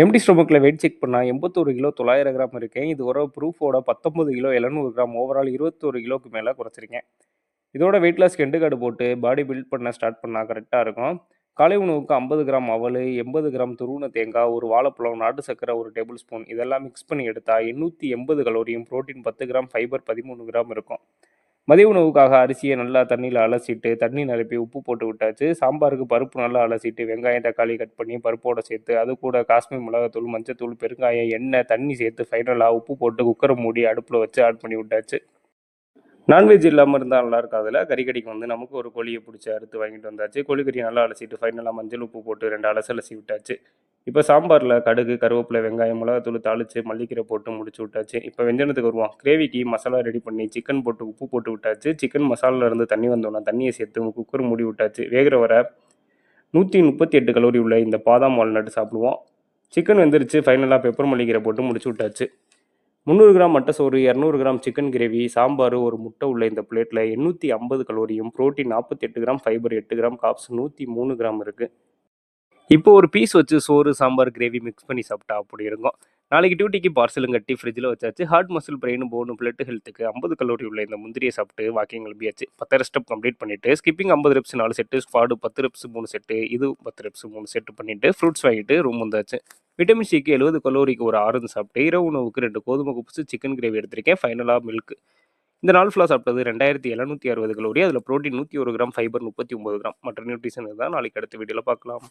Empty ஸ்டொமக்கில weight check பண்ணா 81 kilo 900 gram இருக்கேன். இது ஒரு ப்ரூஃபோட 19 கிலோ 700 கிராம் ஓவரால் 21 கிலோக்கு மேல குறைச்சிருக்கேன். இதோட வெயிட் லாஸ்க்கு எண்டு கார்டு போட்டு பாடி பில்ட் பண்ண ஸ்டார்ட் பண்ணா கரெக்ட்டா இருக்கும். காலை உணவுக்கு 50 கிராம் அவலு, 80 கிராம் துருவன தேங்காய், ஒரு வாழைப்பழம், நாட்டு சர்க்கரை 1 டேபிள் ஸ்பூன் இதெல்லாம் மிக்ஸ் பண்ணி எடுத்தா 880 கலோரியும், புரோட்டீன் 10 கிராம், ஃபைபர் 13 கிராம் இருக்கும். மதிய உணவுக்காக அரிசியை நல்லா தண்ணியில் அலசிட்டு தண்ணி நிரப்பி உப்பு போட்டு விட்டாச்சு. சாம்பாருக்கு பருப்பு நல்லா அலசிட்டு வெங்காயம் தக்காளி கட் பண்ணி பருப்போட சேர்த்து அது கூட காஷ்மீர் மிளகாத்தூள் மஞ்சத்தூள் பெருங்காயம் எண்ணெய் தண்ணி சேர்த்து ஃபைனலாக உப்பு போட்டு குக்கரை மூடி அடுப்பில் வச்சு ஆட் பண்ணி விட்டாச்சு. நான்வெஜ் இல்லாமல் இருந்தால் நல்லா இருக்காதுல. கறிக்கடைக்கு வந்து நமக்கு ஒரு கோழியை பிடிச்சி அறுத்து வாங்கிட்டு வந்தாச்சு. கோழிக்கறியை நல்லா அலசிட்டு ஃபைனலாக மஞ்சள் உப்பு போட்டு 2 அலசி விட்டாச்சு. இப்போ சாம்பாரில் கடுகு கருவேப்பிலை வெங்காயம் மிளகாத்தூள் தாளித்து மல்லிக்கீரை போட்டு முடிச்சு விட்டாச்சு. இப்போ வெஞ்சனத்துக்கு வருவோம். கிரேவிக்கு மசாலா ரெடி பண்ணி சிக்கன் போட்டு உப்பு போட்டு விட்டாச்சு. சிக்கன் மசாலாலேருந்து தண்ணி வந்தோன்னா தண்ணியை சேர்த்து குக்கர் மூடி விட்டாச்சு. வேகிற வர 138 கலோரி உள்ள இந்த பாதாம் வால்நட் சாப்பிடுவோம். சிக்கன் வெந்துருச்சு. ஃபைனலாக பெப்பர் மல்லிக்கீரை போட்டு முடிச்சு விட்டாச்சு. 300 கிராம் மட்டை சோறு 200 கிராம் சிக்கன் கிரேவி சாம்பார் ஒரு முட்டை உள்ள இந்த பிளேட்டில் 850 கலோரியும் protein 48 gram fibre 8 gram carbs 103 gram இருக்குது. இப்போ ஒரு பீஸ் வச்சு சோறு சாம்பார் கிரேவி மிக்ஸ் பண்ணி சாப்பிட்டா அப்படி இருக்கும். நாளைக்கு டியூட்டிக்கு பார்சலும் கட்டி ஃப்ரிட்ஜில் வச்சாச்சு. ஹார்ட் மசில் பிரெயின் போனு பிளட் ஹெல்த்துக்கு 50 கலோரி உள்ள இந்த முந்திரியை சாப்பிட்டு வாக்கிங் கிளம்பியாச்சு. 10 ஸ்டெப் கம்ப்ளீட் பண்ணிட்டு skipping 50 reps 4 set, squad 10 reps 3 set, இது 10 ரெப்ஸ் 3 செட்டு பண்ணிட்டு ஃப்ரூட்ஸ் வாங்கிட்டு ரூம் வந்தாச்சு. விட்டமின் சிக்கு 70 கலோரிக்கு ஒரு ஆரஞ்சு சாப்பிட்டு இரவு உணவுக்கு 2 கோதுமை குப்ஸ் சிக்கன் கிரேவி எடுத்திருக்கேன். ஃபைனலாக மில்க். இந்த நாள் ஃபுல்லாக சாப்பிட்டது 2760 கலோரி. அதில் புரோட்டீன் 101 கிராம் ஃபைபர் 39 கிராம். மற்ற நியூட்ரிஷன் தான் நாளைக்கு அடுத்த வீடியோவில் பார்க்கலாம்.